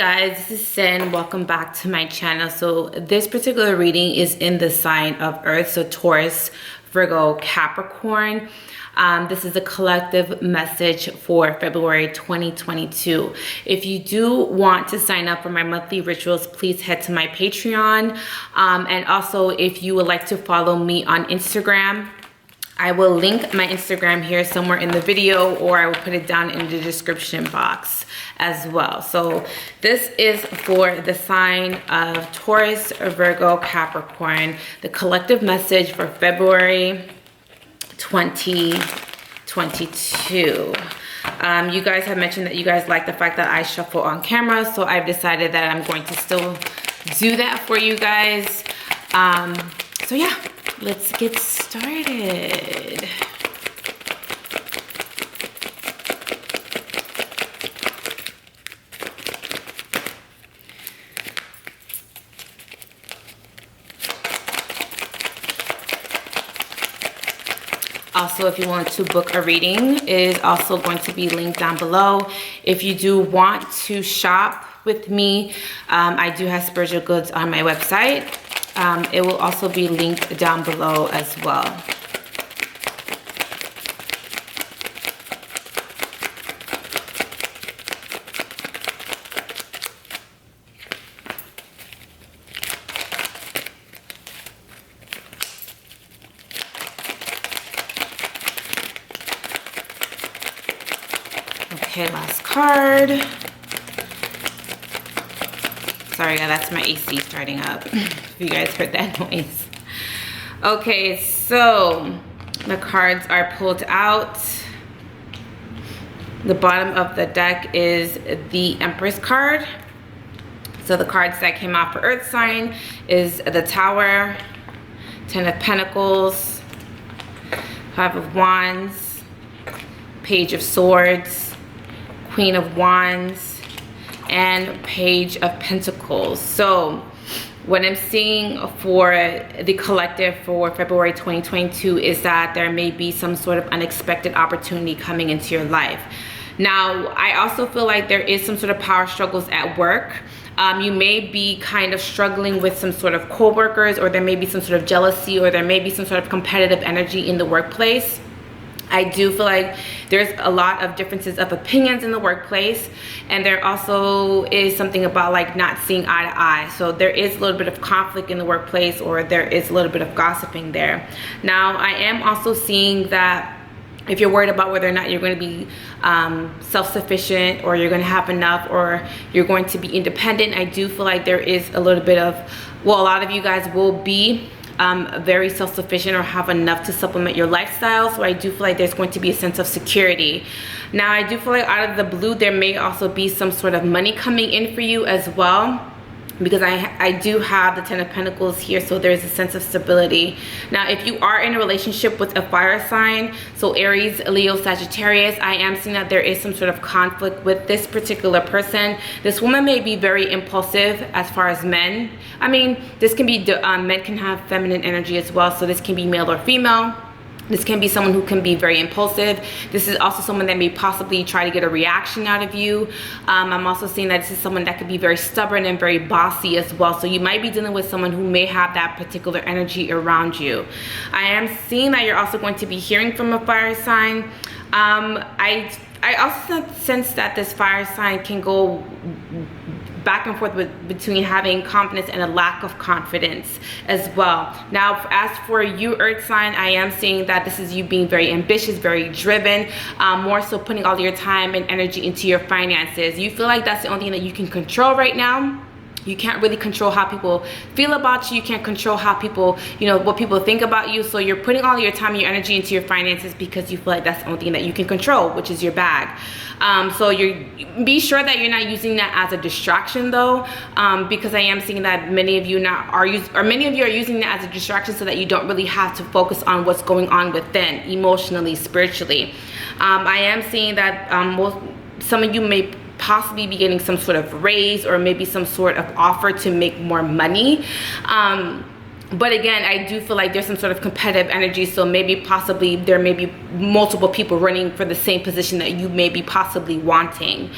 guys, this is Cyn. Welcome back to my channel. So this particular reading is in the sign of Earth, so Taurus, Virgo, Capricorn. This is a collective message for February 2022. If you do want to sign up for my monthly rituals, please head to my Patreon. And also, if you would like to follow me on Instagram, I will link my Instagram here somewhere in the video, or I will put it down in the description box as well. So this is for the sign of Taurus, Virgo, Capricorn, the collective message for February 2022. You guys have mentioned that you guys like the fact that I shuffle on camera, so I've decided that I'm going to still do that for you guys. So yeah, let's get started. Also, if you want to book a reading, it is also going to be linked down below. If you do want to shop with me, I do have spiritual goods on my website. It will also be linked down below as well. Okay, last card. Sorry, that's my AC starting up. If you guys heard that noise. Okay, so the cards are pulled out. The bottom of the deck is the Empress card. So the cards that came out for Earth sign is the Tower, Ten of Pentacles, Five of Wands, Page of Swords, Queen of Wands, and Page of Pentacles. So what I'm seeing for the collective for February 2022 is that there may be some sort of unexpected opportunity coming into your life. Now, I also feel like there is some sort of power struggles at work. You may be kind of struggling with some sort of co-workers, or there may be some sort of jealousy, or there may be some sort of competitive energy in the workplace. I do feel like there's a lot of differences of opinions in the workplace, and there also is something about like not seeing eye to eye. So there is a little bit of conflict in the workplace, or there is a little bit of gossiping there. Now, I am also seeing that if you're worried about whether or not you're going to be self-sufficient, or you're going to have enough, or you're going to be independent, I do feel like there is a little bit of, well, a lot of you guys will be very self-sufficient or have enough to supplement your lifestyle. So I do feel like there's going to be a sense of security. Now, I do feel like out of the blue, there may also be some sort of money coming in for you as well, because I do have the Ten of Pentacles here, so there's a sense of stability. Now, if you are in a relationship with a fire sign, so Aries, Leo, Sagittarius, I am seeing that there is some sort of conflict with this particular person. This woman may be very impulsive as far as men. I mean, this can be, men can have feminine energy as well, so this can be male or female. This can be someone who can be very impulsive. This is also someone that may possibly try to get a reaction out of you. I'm also seeing that this is someone that could be very stubborn and very bossy as well. So you might be dealing with someone who may have that particular energy around you. I am seeing that you're also going to be hearing from a fire sign. I also sense that this fire sign can go back and forth between having confidence and a lack of confidence as well. Now, as for you, Earth sign, I am seeing that this is you being very ambitious, very driven, more so putting all your time and energy into your finances. You feel like that's the only thing that you can control right now. You can't really control how people feel about you. You can't control how people, you know, what people think about you. So you're putting all your time and your energy into your finances because you feel like that's the only thing that you can control, which is your bag. So be sure that you're not using that as a distraction though, because I am seeing that many of you are using that as a distraction so that you don't really have to focus on what's going on within, emotionally, spiritually. I am seeing that some of you may possibly be getting some sort of raise, or maybe some sort of offer to make more money. But again, I do feel like there's some sort of competitive energy, so maybe possibly there may be multiple people running for the same position that you may be possibly wanting.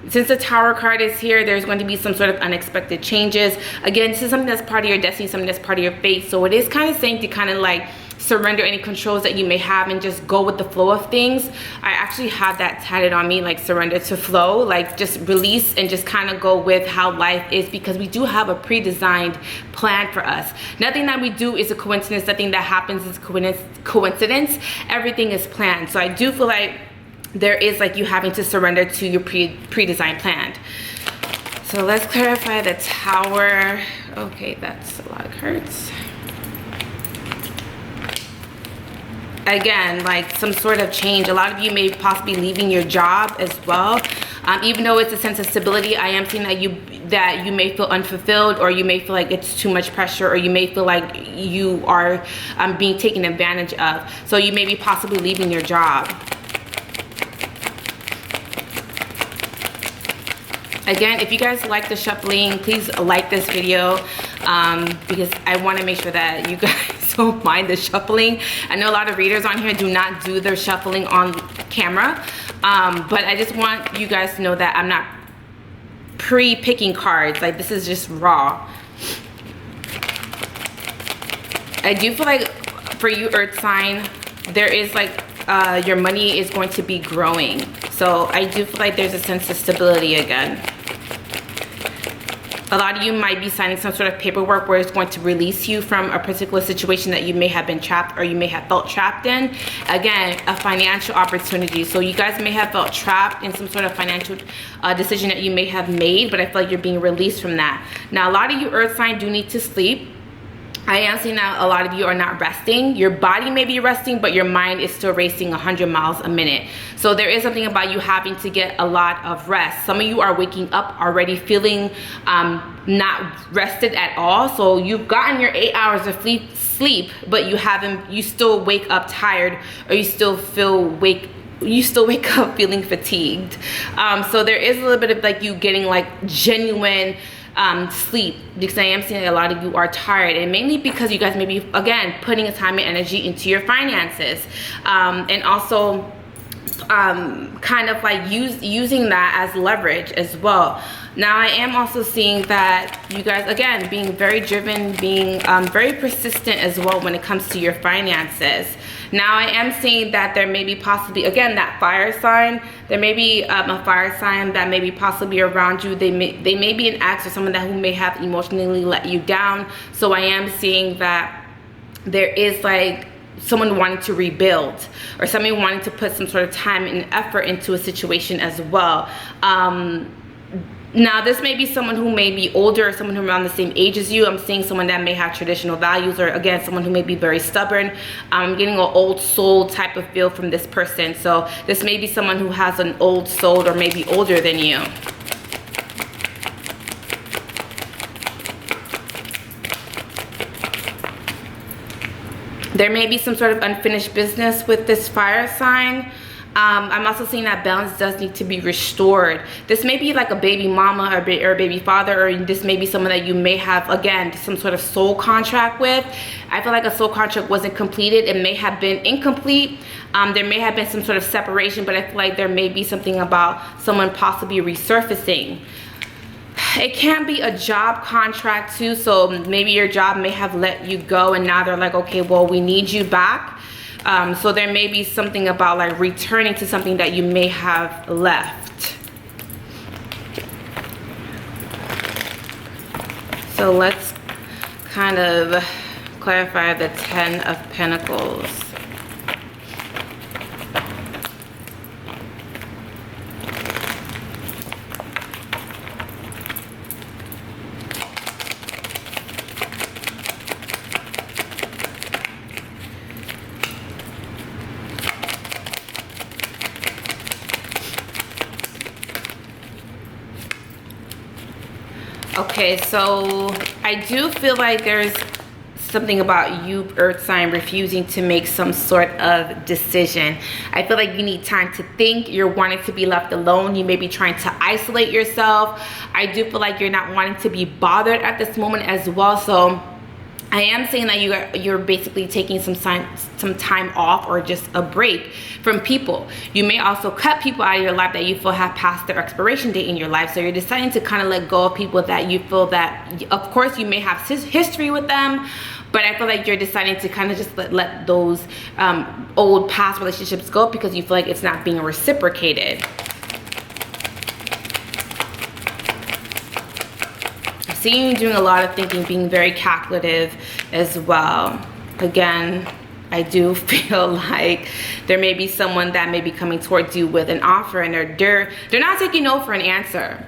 Since the Tower card is here, there's going to be some sort of unexpected changes. Again, this is something that's part of your destiny, something that's part of your fate, so it is kind of saying to kind of like surrender any controls that you may have and just go with the flow of things. I actually have that tatted on me, like surrender to flow, like just release and just kind of go with how life is, because we do have a pre-designed plan for us. Nothing that we do is a coincidence, nothing that happens is coincidence. Everything is planned. So I do feel like there is like you having to surrender to your pre-designed plan. So let's clarify the Tower. Okay, that's a lot of cards. Again, like some sort of change. A lot of you may possibly leaving your job as well. Even though it's a sense of stability, I am seeing that you may feel unfulfilled, or you may feel like it's too much pressure, or you may feel like you are being taken advantage of. So you may be possibly leaving your job. Again, if you guys like the shuffling, please like this video, because I want to make sure that you guys don't mind the shuffling. I know a lot of readers on here do not do their shuffling on camera, but I just want you guys to know that I'm not pre-picking cards. Like, this is just raw. I do feel like for you Earth sign, there is like your money is going to be growing. So I do feel like there's a sense of stability again. A lot of you might be signing some sort of paperwork where it's going to release you from a particular situation that you may have been trapped, or you may have felt trapped in. Again, a financial opportunity. So you guys may have felt trapped in some sort of financial decision that you may have made, but I feel like you're being released from that. Now, a lot of you Earth sign do need to sleep. I am seeing that a lot of you are not resting. Your body may be resting, but your mind is still racing 100 miles a minute. So there is something about you having to get a lot of rest. Some of you are waking up already feeling not rested at all. So you've gotten your 8 hours of sleep, but you still wake up tired, or you still wake up feeling fatigued. So there is a little bit of like you getting like genuine sleep, because I am seeing a lot of you are tired, and mainly because you guys may be, again, putting time and energy into your finances, and also kind of like using that as leverage as well. Now, I am also seeing that you guys, again, being very driven, being very persistent as well when it comes to your finances. Now, I am seeing that there may be possibly, again, that fire sign. There may be a fire sign that may be possibly around you. They may be an ex or someone that who may have emotionally let you down. So I am seeing that there is like someone wanting to rebuild, or somebody wanting to put some sort of time and effort into a situation as well. Now, this may be someone who may be older, or someone who's around the same age as you. I'm seeing someone that may have traditional values, or again, someone who may be very stubborn. I'm getting an old soul type of feel from this person. So this may be someone who has an old soul, or maybe older than you. There may be some sort of unfinished business with this fire sign. I'm also seeing that balance does need to be restored. This may be like a baby mama or a baby father, or this may be someone that you may have, again, some sort of soul contract with. I feel like a soul contract wasn't completed. It may have been incomplete. There may have been some sort of separation, but I feel like there may be something about someone possibly resurfacing. It can be a job contract too, so maybe your job may have let you go, and now they're like, okay, well, we need you back. So there may be something about like returning to something that you may have left. So let's kind of clarify the 10 of Pentacles. Okay, so I do feel like there's something about you, Earth sign, refusing to make some sort of decision. I feel like you need time to think. You're wanting to be left alone. You may be trying to isolate yourself. I do feel like you're not wanting to be bothered at this moment as well. So I am saying that you're basically taking some time off or just a break from people. You may also cut people out of your life that you feel have passed their expiration date in your life. So you're deciding to kind of let go of people that you feel that, of course, you may have history with them, but I feel like you're deciding to kind of just let those old past relationships go because you feel like it's not being reciprocated. Seeing you doing a lot of thinking, being very calculative as well. Again, I do feel like there may be someone that may be coming towards you with an offer, and they're not taking no for an answer.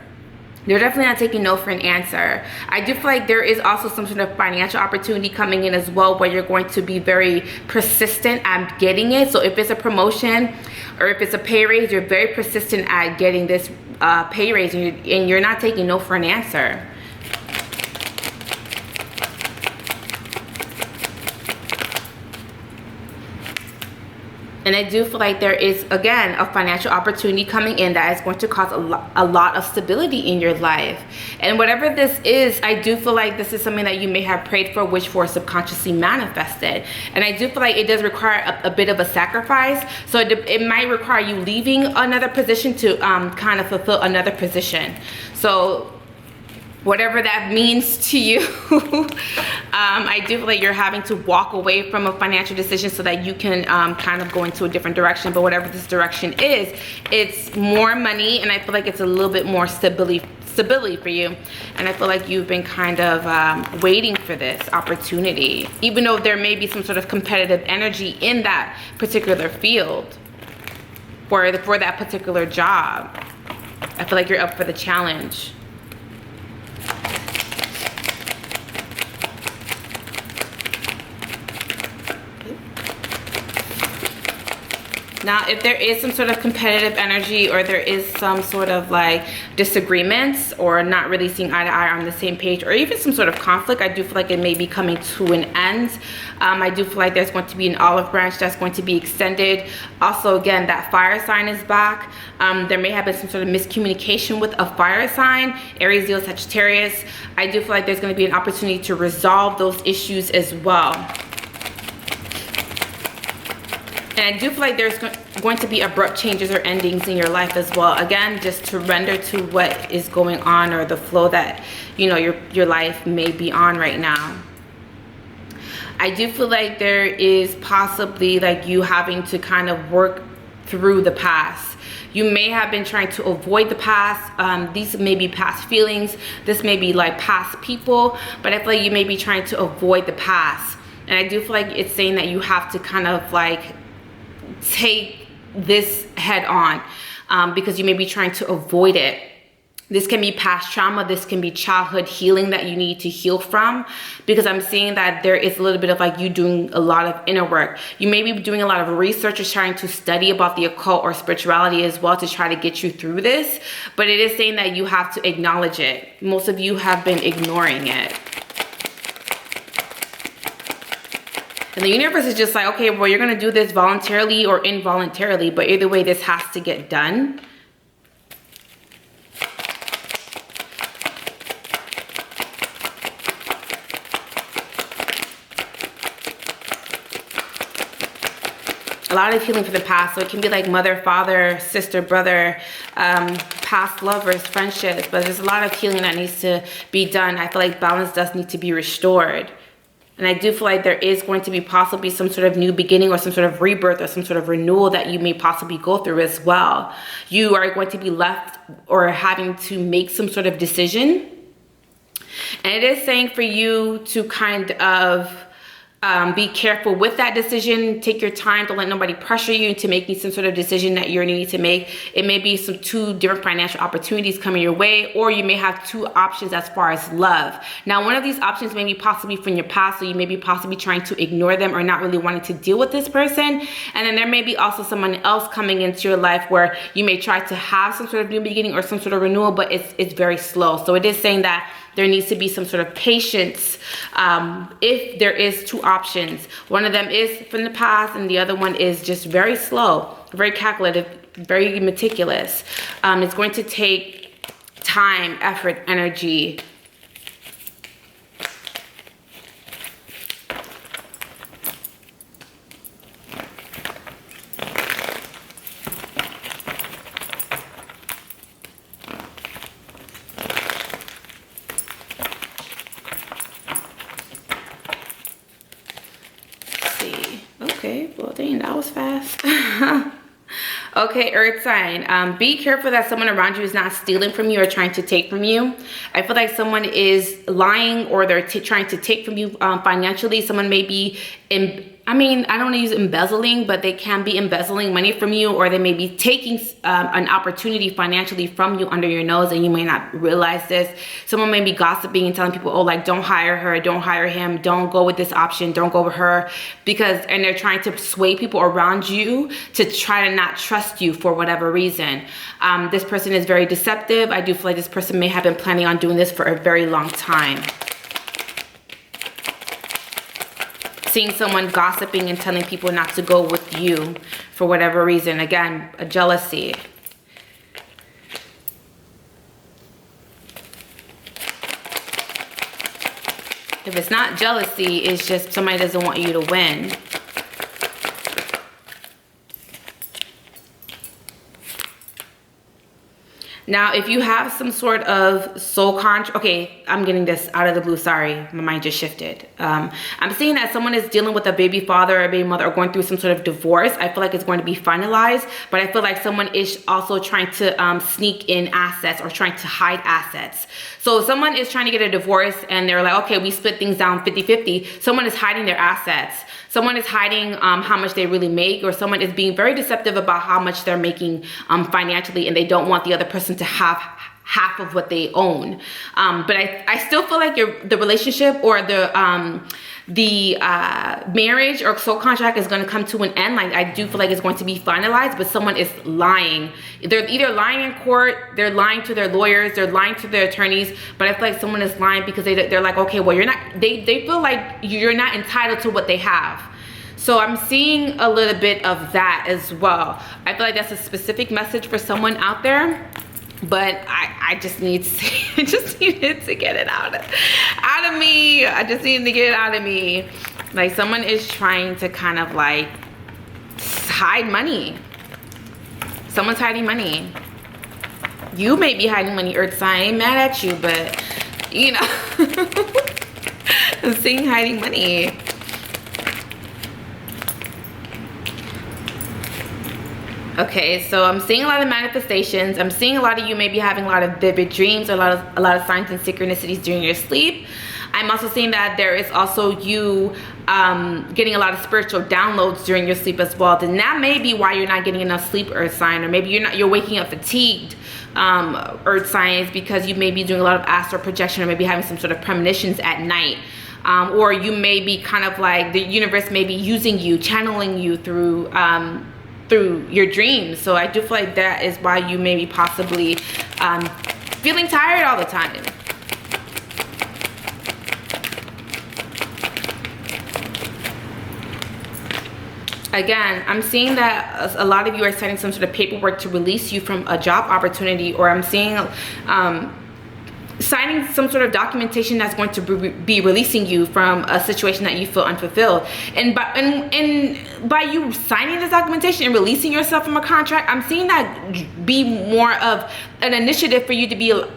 They're definitely not taking no for an answer. I do feel like there is also some sort of financial opportunity coming in as well, where you're going to be very persistent at getting it. So if it's a promotion or if it's a pay raise, you're very persistent at getting this pay raise, and you're not taking no for an answer. And I do feel like there is, again, a financial opportunity coming in that is going to cause a lot of stability in your life. And whatever this is, I do feel like this is something that you may have prayed for, wished for, subconsciously manifested. And I do feel like it does require a bit of a sacrifice. So it might require you leaving another position to kind of fulfill another position. So whatever that means to you, I do feel like you're having to walk away from a financial decision so that you can kind of go into a different direction. But whatever this direction is, it's more money, and I feel like it's a little bit more stability for you. And I feel like you've been kind of waiting for this opportunity, even though there may be some sort of competitive energy in that particular field for that particular job. I feel like you're up for the challenge. Now, if there is some sort of competitive energy, or there is some sort of like disagreements, or not really seeing eye to eye on the same page, or even some sort of conflict, I do feel like it may be coming to an end. I do feel like there's going to be an olive branch that's going to be extended. Also, again, that fire sign is back. There may have been some sort of miscommunication with a fire sign, Aries, Leo, Sagittarius. I do feel like there's going to be an opportunity to resolve those issues as well. And I do feel like there's going to be abrupt changes or endings in your life as well. Again, just to render to what is going on, or the flow that, you know, your life may be on right now. I do feel like there is possibly like you having to kind of work through the past. You may have been trying to avoid the past. These may be past feelings. This may be like past people, but I feel like you may be trying to avoid the past. And I do feel like it's saying that you have to kind of like take this head on, because you may be trying to avoid it. This can be past trauma. This can be childhood healing that you need to heal from, because I'm seeing that there is a little bit of like you doing a lot of inner work. You may be doing a lot of research or trying to study about the occult or spirituality as well to try to get you through this, but it is saying that you have to acknowledge it. Most of you have been ignoring it. And the universe is just like, okay, well, you're going to do this voluntarily or involuntarily, but either way, this has to get done. A lot of healing from the past. So it can be like mother, father, sister, brother, past lovers, friendships. But there's a lot of healing that needs to be done. I feel like balance does need to be restored. And I do feel like there is going to be possibly some sort of new beginning, or some sort of rebirth, or some sort of renewal that you may possibly go through as well. You are going to be left or having to make some sort of decision. And it is saying for you to kind of be careful with that decision. Take your time. Don't let nobody pressure you into making some sort of decision that you're needing to make. It may be some two different financial opportunities coming your way, or you may have two options as far as love. Now, one of these options may be possibly from your past, so you may be possibly trying to ignore them or not really wanting to deal with this person. And then there may be also someone else coming into your life where you may try to have some sort of new beginning or some sort of renewal, but it's very slow. So it is saying that there needs to be some sort of patience if there is two options. One of them is from the past, and the other one is just very slow, very calculative, very meticulous. It's going to take time, effort, energy. dang, that was fast. Okay, earth sign. Be careful that someone around you is not stealing from you or trying to take from you. I feel like someone is lying, or they're trying to take from you financially. Someone may be I don't want to use embezzling, but they can be embezzling money from you, or they may be taking an opportunity financially from you under your nose, and you may not realize this. Someone may be gossiping and telling people, oh, like, don't hire her, don't hire him, don't go with this option, don't go with her, and they're trying to sway people around you to try to not trust you for whatever reason. This person is very deceptive. I do feel like this person may have been planning on doing this for a very long time. Seeing someone gossiping and telling people not to go with you for whatever reason. Again, a jealousy. If it's not jealousy, it's just somebody doesn't want you to win. Now, if you have some sort of soul contract, okay, I'm getting this out of the blue, sorry, my mind just shifted. I'm seeing that someone is dealing with a baby father or a baby mother, or going through some sort of divorce. I feel like it's going to be finalized, but I feel like someone is also trying to sneak in assets or trying to hide assets. So if someone is trying to get a divorce and they're like, okay, we split things down 50-50, someone is hiding their assets. Someone is hiding how much they really make, or someone is being very deceptive about how much they're making financially, and they don't want the other person to have half of what they own. But I still feel like the relationship or the marriage or soul contract is going to come to an end. Like, I do feel like it's going to be finalized, but someone is lying. They're either lying in court, they're lying to their lawyers, they're lying to their attorneys, but I feel like someone is lying because they're like, okay, well, you're not, they feel like you're not entitled to what they have. So I'm seeing a little bit of that as well. I feel like that's a specific message for someone out there. But I just need to, I just needed to get it out of me. I just needed to get it out of me. Like, someone is trying to kind of like hide money. Someone's hiding money. You may be hiding money, earth sign. I ain't mad at you, but you know, I'm seeing hiding money. Okay, so I'm seeing a lot of manifestations. I'm seeing a lot of you may be having a lot of vivid dreams, or a lot of signs and synchronicities during your sleep. I'm also seeing that there is also you getting a lot of spiritual downloads during your sleep as well. Then that may be why you're not getting enough sleep, earth sign, or maybe you're waking up fatigued, earth signs, because you may be doing a lot of astral projection, or maybe having some sort of premonitions at night. Or you may be kind of like the universe may be using you, channeling you through your dreams. So I do feel like that is why you may be possibly feeling tired all the time. Again, I'm seeing that a lot of you are signing some sort of paperwork to release you from a job opportunity, or I'm seeing signing some sort of documentation that's going to be releasing you from a situation that you feel unfulfilled. And by you signing this documentation and releasing yourself from a contract, I'm seeing that be more of an initiative for you to be a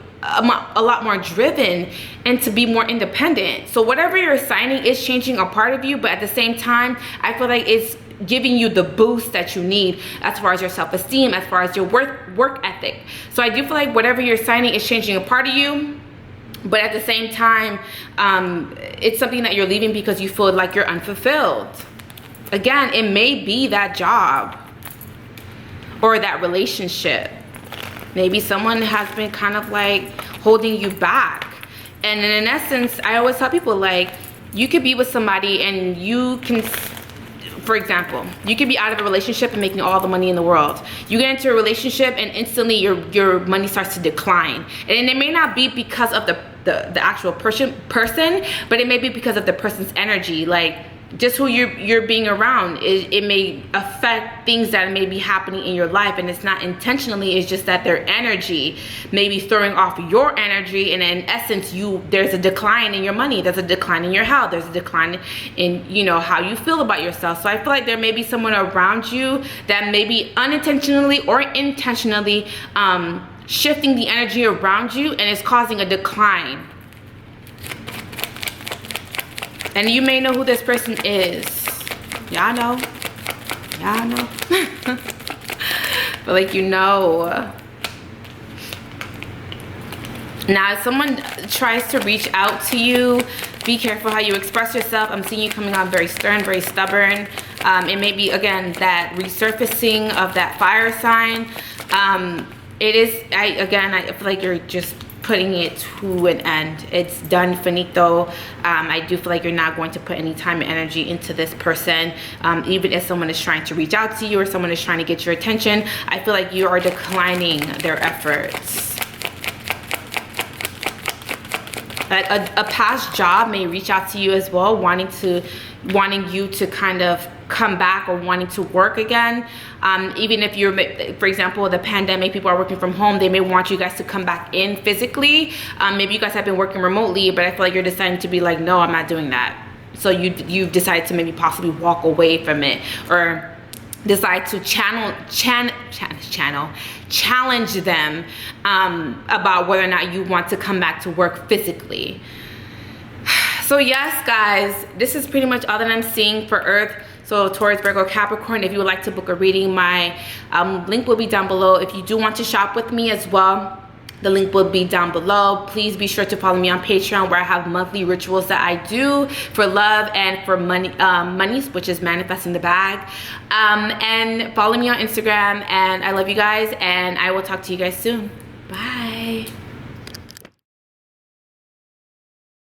lot more driven and to be more independent. So whatever you're signing is changing a part of you, but at the same time, I feel like it's giving you the boost that you need as far as your self-esteem, as far as your work ethic. So I do feel like whatever you're signing is changing a part of you, but at the same time, it's something that you're leaving because you feel like you're unfulfilled. Again, it may be that job or that relationship. Maybe someone has been kind of like holding you back. And in essence, I always tell people, like, you could be with somebody and you can, for example, you could be out of a relationship and making all the money in the world. You get into a relationship and instantly your money starts to decline. And it may not be because of the actual person, but it may be because of the person's energy. Like, just who you're being around, it may affect things that may be happening in your life, and it's not intentionally. It's just that their energy may be throwing off your energy, and in essence, there's a decline in your money, there's a decline in your health, there's a decline in, you know, how you feel about yourself. So I feel like there may be someone around you that may be unintentionally or intentionally shifting the energy around you, and it's causing a decline. And you may know who this person is. Y'all know. Y'all know. But like, you know. Now, if someone tries to reach out to you, be careful how you express yourself. I'm seeing you coming on very stern, very stubborn. It may be, again, that resurfacing of that fire sign. It is, I feel like you're just putting it to an end. It's done, finito. I do feel like you're not going to put any time and energy into this person. Even if someone is trying to reach out to you or someone is trying to get your attention, I feel like you are declining their efforts. Like a past job may reach out to you as well, wanting you to kind of come back or wanting to work again. Even if you're, for example, the pandemic, people are working from home, they may want you guys to come back in physically. Maybe you guys have been working remotely, but I feel like you're deciding to be like, no, I'm not doing that. So you've decided to maybe possibly walk away from it, or decide to challenge them about whether or not you want to come back to work physically. So yes, guys, this is pretty much all that I'm seeing for Earth. So Taurus, Virgo, Capricorn, if you would like to book a reading, my link will be down below. If you do want to shop with me as well, the link will be down below. Please be sure to follow me on Patreon, where I have monthly rituals that I do for love and for money, which is manifesting the bag. And follow me on Instagram. And I love you guys, and I will talk to you guys soon. Bye.